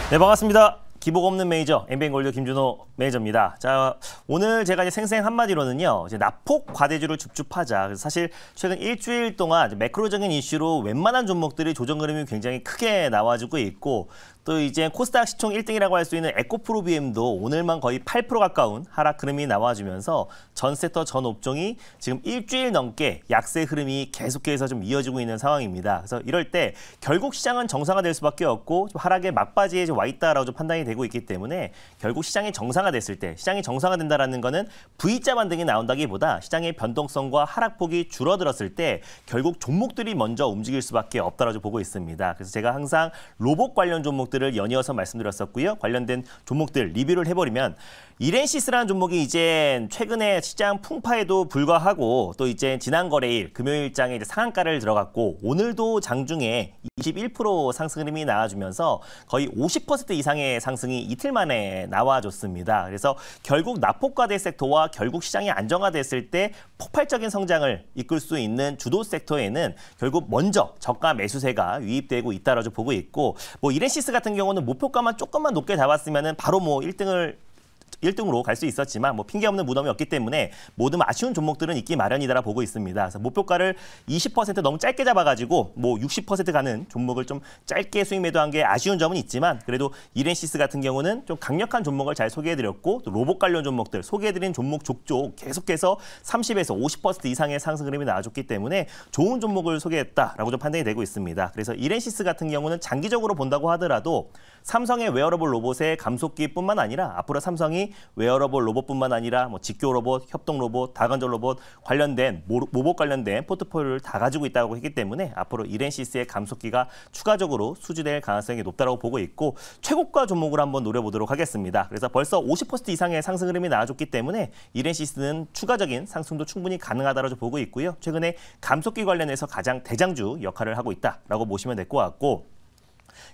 네, 반갑습니다. 기복 없는 매니저 엠비엔골드 김준호 매니저입니다. 자, 오늘 제가 이제 생생 한마디로는요, 이제 낙폭 과대주를 줍줍하자. 그래서 사실 최근 일주일 동안 매크로적인 이슈로 웬만한 종목들이 조정 흐름이 굉장히 크게 나와주고 있고, 또 이제 코스닥 시총 1등이라고 할 수 있는 에코프로비엠도 오늘만 거의 8% 가까운 하락 흐름이 나와주면서 전 섹터 전 업종이 지금 일주일 넘게 약세 흐름이 계속해서 좀 이어지고 있는 상황입니다. 그래서 이럴 때 결국 시장은 정상화될 수밖에 없고 좀 하락의 막바지에 와 있다라고 좀 판단이 되고 있기 때문에 결국 시장이 정상화됐을 때, 시장이 정상화된다라는 거는 V자 반등이 나온다기보다 시장의 변동성과 하락폭이 줄어들었을 때 결국 종목들이 먼저 움직일 수밖에 없다라고 보고 있습니다. 그래서 제가 항상 로봇 관련 종목들을 연이어서 말씀드렸었고요. 관련된 종목들 리뷰를 해버리면 이렌시스라는 종목이 이제 최근에 시장 풍파에도 불과하고 또 이제 지난 거래일 금요일장에 이제 상한가를 들어갔고 오늘도 장중에 21% 상승 흐름이 나와주면서 거의 50% 이상의 상승이 이틀 만에 나와줬습니다. 그래서 결국 낙폭과대 섹터와 결국 시장이 안정화됐을 때 폭발적인 성장을 이끌 수 있는 주도 섹터에는 결국 먼저 저가 매수세가 유입되고 있다라고 보고 있고, 뭐 이렌시스 같은 경우는 목표가만 조금만 높게 잡았으면은 바로 뭐 1등으로 갈 수 있었지만 뭐 핑계 없는 무덤이 없기 때문에 모든 아쉬운 종목들은 있기 마련이다라 보고 있습니다. 그래서 목표가를 20% 너무 짧게 잡아가지고 뭐 60% 가는 종목을 좀 짧게 수익 매도한 게 아쉬운 점은 있지만 그래도 이렌시스 같은 경우는 좀 강력한 종목을 잘 소개해드렸고 또 로봇 관련 종목들 소개해드린 종목 족족 계속해서 30에서 50% 이상의 상승 흐름이 나와줬기 때문에 좋은 종목을 소개했다라고 좀 판단이 되고 있습니다. 그래서 이렌시스 같은 경우는 장기적으로 본다고 하더라도 삼성의 웨어러블 로봇의 감속기뿐만 아니라 앞으로 삼성이 웨어러블 로봇뿐만 아니라 뭐 직교 로봇, 협동 로봇, 다관절 로봇 관련된 로봇 관련된 포트폴리오를 다 가지고 있다고 했기 때문에 앞으로 이렌시스의 감속기가 추가적으로 수주될 가능성이 높다고 보고 있고 최고가 종목을 한번 노려보도록 하겠습니다. 그래서 벌써 50% 이상의 상승 흐름이 나와줬기 때문에 이렌시스는 추가적인 상승도 충분히 가능하다고 보고 있고요. 최근에 감속기 관련해서 가장 대장주 역할을 하고 있다라고 보시면 될 것 같고,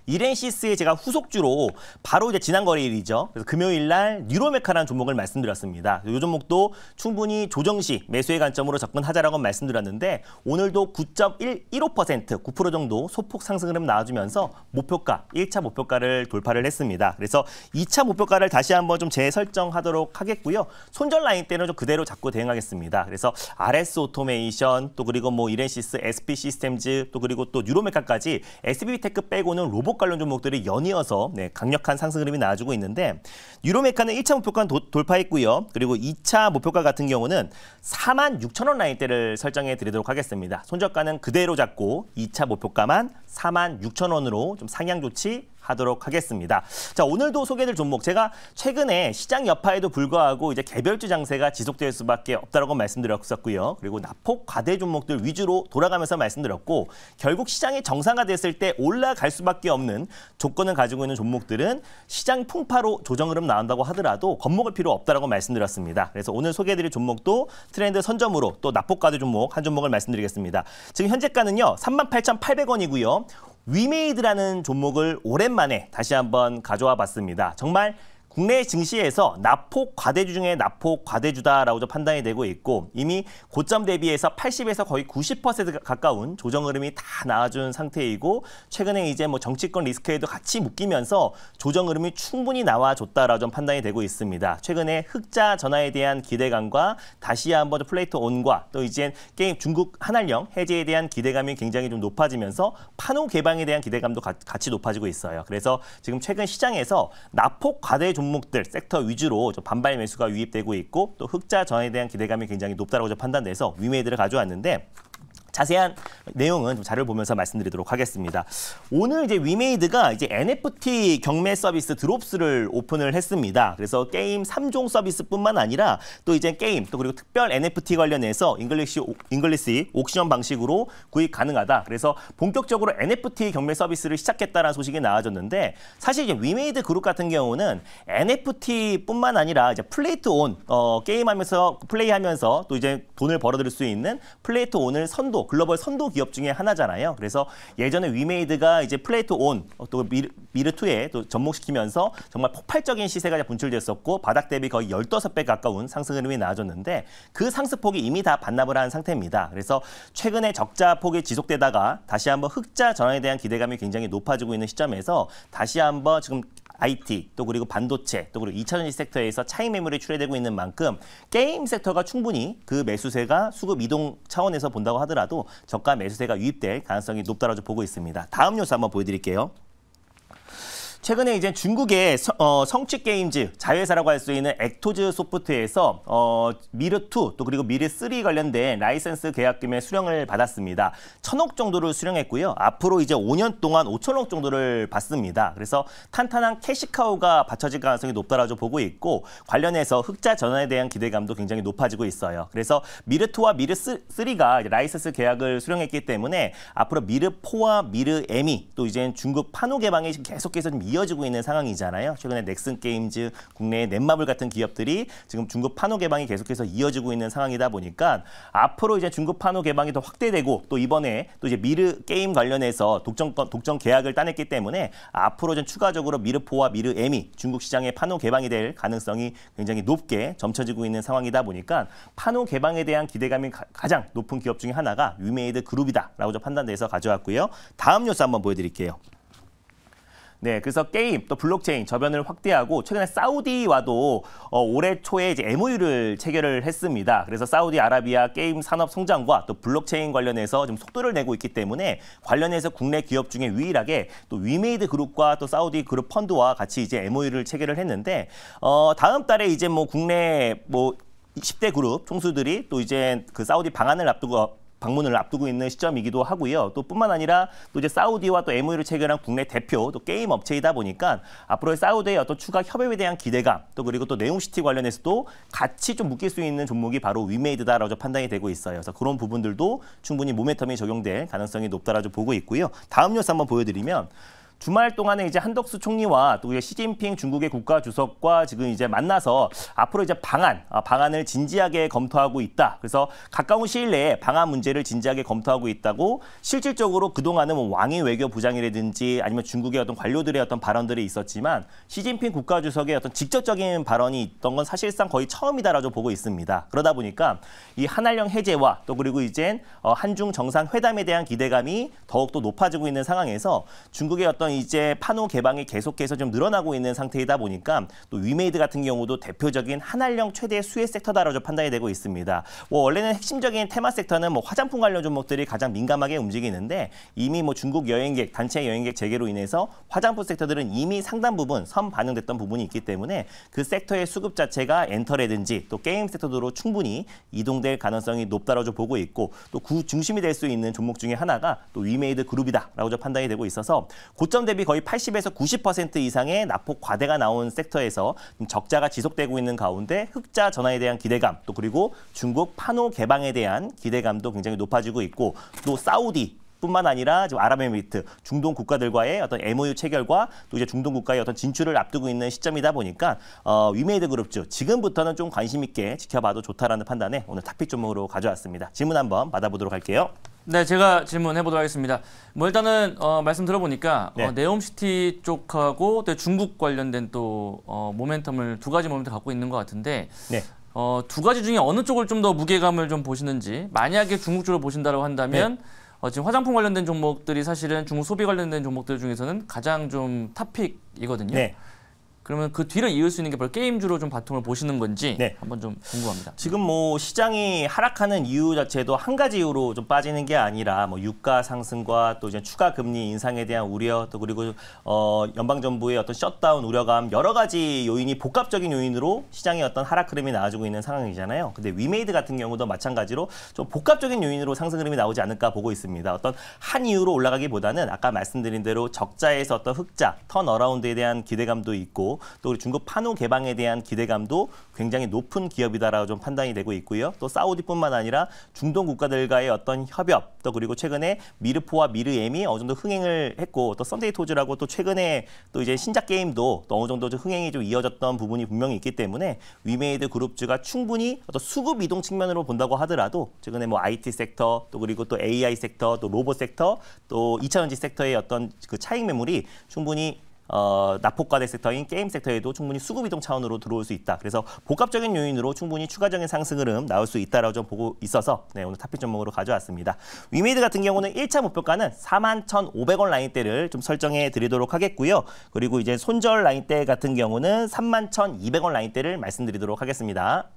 이렌시스의 제가 후속주로 바로 이제 지난 거래일이죠. 그래서 금요일 날 뉴로메카라는 종목을 말씀드렸습니다. 이 종목도 충분히 조정 시 매수의 관점으로 접근하자라고 말씀드렸는데 오늘도 9.15%, 9% 정도 소폭 상승 흐름 나와주면서 목표가, 1차 목표가를 돌파를 했습니다. 그래서 2차 목표가를 다시 한번 좀 재설정하도록 하겠고요. 손절 라인 때는 좀 그대로 잡고 대응하겠습니다. 그래서 RS 오토메이션, 또 그리고 뭐 이렌시스, SP 시스템즈, 또 그리고 또 뉴로메카까지 SB테크 빼고는 로봇 관련 종목들이 연이어서 강력한 상승 흐름이 나와주고 있는데 뉴로메카는 1차 목표가는 돌파했고요. 그리고 2차 목표가 같은 경우는 46,000원 라인대를 설정해 드리도록 하겠습니다. 손절가는 그대로 잡고 2차 목표가만 46,000원으로 좀 상향 조치 하도록 하겠습니다. 자, 오늘도 소개해드릴 종목, 제가 최근에 시장 여파에도 불구하고 이제 개별주 장세가 지속될 수밖에 없다라고 말씀드렸었고요. 그리고 낙폭 과대 종목들 위주로 돌아가면서 말씀드렸고 결국 시장이 정상화됐을 때 올라갈 수밖에 없는 조건을 가지고 있는 종목들은 시장 풍파로 조정 흐름 나온다고 하더라도 겁먹을 필요 없다라고 말씀드렸습니다. 그래서 오늘 소개해드릴 종목도 트렌드 선점으로 또 낙폭 과대 종목 한 종목을 말씀드리겠습니다. 지금 현재가는요 38,800원이고요. 위메이드라는 종목을 오랜만에 다시 한번 가져와 봤습니다. 정말 국내 증시에서 낙폭 과대주 중에 낙폭 과대주다라고 판단이 되고 있고 이미 고점 대비해서 80에서 거의 90% 가까운 조정 흐름이 다 나와준 상태이고 최근에 이제 뭐 정치권 리스크에도 같이 묶이면서 조정 흐름이 충분히 나와줬다라고 좀 판단이 되고 있습니다. 최근에 흑자 전환에 대한 기대감과 다시 한번 플레이트 온과 또 이제 게임 중국 한알령 해제에 대한 기대감이 굉장히 좀 높아지면서 판호 개방에 대한 기대감도 같이 높아지고 있어요. 그래서 지금 최근 시장에서 낙폭 과대 종목들 섹터 위주로 좀 반발 매수가 유입되고 있고 또 흑자 전환에 대한 기대감이 굉장히 높다고 판단돼서 위메이드를 가져왔는데 자세한 내용은 좀 자료를 보면서 말씀드리도록 하겠습니다. 오늘 이제 위메이드가 이제 NFT 경매 서비스 드롭스를 오픈을 했습니다. 그래서 게임 3종 서비스뿐만 아니라 또 이제 게임 또 그리고 특별 NFT 관련해서 잉글리시 옥션 방식으로 구입 가능하다. 그래서 본격적으로 NFT 경매 서비스를 시작했다는 소식이 나와졌는데 사실 이제 위메이드 그룹 같은 경우는 NFT뿐만 아니라 이제 플레이트 온 게임하면서 플레이하면서 또 이제 돈을 벌어들일 수 있는 플레이트 온을 글로벌 선도 기업 중에 하나잖아요. 그래서 예전에 위메이드가 이제 플레이트 온 또 미르2에 또 접목시키면서 정말 폭발적인 시세가 분출됐었고 바닥 대비 거의 15배 가까운 상승 흐름이 나와줬는데 그 상승폭이 이미 다 반납을 한 상태입니다. 그래서 최근에 적자 폭이 지속되다가 다시 한번 흑자 전환에 대한 기대감이 굉장히 높아지고 있는 시점에서 다시 한번 지금 IT, 또 그리고 반도체, 또 그리고 2차전지 섹터에서 차익 매물이 출회되고 있는 만큼 게임 섹터가 충분히 그 매수세가 수급 이동 차원에서 본다고 하더라도 저가 매수세가 유입될 가능성이 높다고 보고 있습니다. 다음 뉴스 한번 보여드릴게요. 최근에 이제 중국의 성취 게임즈 자회사라고 할 수 있는 액토즈 소프트에서 미르2 또 그리고 미르3 관련된 라이센스 계약금의 수령을 받았습니다. 1,000억 정도를 수령했고요. 앞으로 이제 5년 동안 5천억 정도를 받습니다. 그래서 탄탄한 캐시카우가 받쳐질 가능성이 높다라고 보고 있고 관련해서 흑자 전환에 대한 기대감도 굉장히 높아지고 있어요. 그래서 미르2와 미르3가 라이센스 계약을 수령했기 때문에 앞으로 미르4와 미르M이 또 이제 중국 판호 개방이 계속해서 좀 이어지고 있는 상황이잖아요. 최근에 넥슨 게임즈, 국내의 넷마블 같은 기업들이 지금 중국 판호 개방이 계속해서 이어지고 있는 상황이다 보니까 앞으로 이제 중국 판호 개방이 더 확대되고 또 이번에 또 이제 미르 게임 관련해서 독점 계약을 따냈기 때문에 앞으로 좀 추가적으로 미르4와 미르M이 중국 시장의 판호 개방이 될 가능성이 굉장히 높게 점쳐지고 있는 상황이다 보니까 판호 개방에 대한 기대감이 가장 높은 기업 중에 하나가 위메이드 그룹이다라고 좀 판단돼서 가져왔고요. 다음 뉴스 한번 보여드릴게요. 네, 그래서 게임 또 블록체인 저변을 확대하고 최근에 사우디와도 올해 초에 이제 MOU를 체결을 했습니다. 그래서 사우디아라비아 게임 산업 성장과 또 블록체인 관련해서 좀 속도를 내고 있기 때문에 관련해서 국내 기업 중에 유일하게 또 위메이드 그룹과 또 사우디 그룹 펀드와 같이 이제 MOU를 체결을 했는데 다음 달에 이제 뭐 국내 뭐 10대 그룹 총수들이 또 이제 그 사우디 방문을 앞두고 있는 시점이기도 하고요. 또 뿐만 아니라 또 이제 사우디와 또 MOU를 체결한 국내 대표 또 게임 업체이다 보니까 앞으로의 사우디의 어떤 추가 협업에 대한 기대감 또 그리고 또 네옴시티 관련해서도 같이 좀 묶일 수 있는 종목이 바로 위메이드다라고 판단이 되고 있어요. 그래서 그런 부분들도 충분히 모멘텀이 적용될 가능성이 높다라고 보고 있고요. 다음 뉴스 한번 보여드리면 주말 동안에 이제 한덕수 총리와 또 시진핑 중국의 국가주석과 지금 이제 만나서 앞으로 이제 방안을 진지하게 검토하고 있다. 그래서 가까운 시일 내에 방안 문제를 진지하게 검토하고 있다고 실질적으로 그동안은 뭐 왕이 외교 부장이라든지 아니면 중국의 어떤 관료들의 어떤 발언들이 있었지만 시진핑 국가주석의 어떤 직접적인 발언이 있던 건 사실상 거의 처음이다라고 보고 있습니다. 그러다 보니까 이 한한령 해제와 또 그리고 이젠 한중 정상회담에 대한 기대감이 더욱더 높아지고 있는 상황에서 중국의 어떤 이제 판호 개방이 계속해서 좀 늘어나고 있는 상태이다 보니까 또 위메이드 같은 경우도 대표적인 한한령 최대 수혜 섹터다라고 판단이 되고 있습니다. 원래는 핵심적인 테마 섹터는 뭐 화장품 관련 종목들이 가장 민감하게 움직이는데 이미 뭐 중국 여행객, 단체 여행객 재개로 인해서 화장품 섹터들은 이미 상당 부분 선반영됐던 부분이 있기 때문에 그 섹터의 수급 자체가 엔터라든지 또 게임 섹터로 충분히 이동될 가능성이 높다라고 보고 있고 또 그 중심이 될 수 있는 종목 중에 하나가 또 위메이드 그룹이다라고 판단이 되고 있어서 고점 대비 거의 80에서 90% 이상의 낙폭 과대가 나온 섹터에서 적자가 지속되고 있는 가운데 흑자 전환에 대한 기대감 또 그리고 중국 판호 개방에 대한 기대감도 굉장히 높아지고 있고 또 사우디 뿐만 아니라 지금 아랍에미리트, 중동 국가들과의 어떤 MOU 체결과 또 이제 중동 국가의 어떤 진출을 앞두고 있는 시점이다 보니까 위메이드 그룹주 지금부터는 좀 관심 있게 지켜봐도 좋다라는 판단에 오늘 탑픽 종목으로 가져왔습니다. 질문 한번 받아보도록 할게요. 네, 제가 질문해보도록 하겠습니다. 뭐 일단은 말씀 들어보니까 네. 네옴시티 쪽하고 또 중국 관련된 또 모멘텀을 두 가지 모멘텀 갖고 있는 것 같은데 네. 두 가지 중에 어느 쪽을 좀 더 무게감을 좀 보시는지 만약에 중국 쪽을 보신다고 한다면 지금 화장품 관련된 종목들이 사실은 중국 소비 관련된 종목들 중에서는 가장 좀 탑픽이거든요. 네. 그러면 그 뒤를 이을 수 있는 게 바로 게임주로 좀 바통을 보시는 건지 네. 한번 좀 궁금합니다. 지금 뭐 시장이 하락하는 이유 자체도 한 가지 이유로 좀 빠지는 게 아니라 뭐 유가 상승과 또 이제 추가 금리 인상에 대한 우려 또 그리고 연방정부의 어떤 셧다운 우려감 여러 가지 요인이 복합적인 요인으로 시장의 어떤 하락 흐름이 나와주고 있는 상황이잖아요. 근데 위메이드 같은 경우도 마찬가지로 좀 복합적인 요인으로 상승 흐름이 나오지 않을까 보고 있습니다. 어떤 한 이유로 올라가기보다는 아까 말씀드린 대로 적자에서 어떤 흑자, 턴어라운드에 대한 기대감도 있고 또 우리 중국 판호 개방에 대한 기대감도 굉장히 높은 기업이다라고 좀 판단이 되고 있고요. 또 사우디뿐만 아니라 중동 국가들과의 어떤 협업, 또 그리고 최근에 미르4와 미르M이 어느 정도 흥행을 했고 또 썬데이 토즈라고 또 최근에 또 이제 신작 게임도 또 어느 정도 좀 흥행이 좀 이어졌던 부분이 분명히 있기 때문에 위메이드 그룹주가 충분히 어떤 수급 이동 측면으로 본다고 하더라도 최근에 뭐 IT 섹터 또 그리고 또 AI 섹터 또 로봇 섹터 또 2차전지 섹터의 어떤 그 차익 매물이 충분히 납폭과대 섹터인 게임 섹터에도 충분히 수급 이동 차원으로 들어올 수 있다. 그래서 복합적인 요인으로 충분히 추가적인 상승 흐름 나올 수 있다라고 좀 보고 있어서 네, 오늘 탑픽 종목으로 가져왔습니다. 위메이드 같은 경우는 1차 목표가는 41,500원 라인대를 좀 설정해 드리도록 하겠고요. 그리고 이제 손절 라인대 같은 경우는 31,200원 라인대를 말씀드리도록 하겠습니다.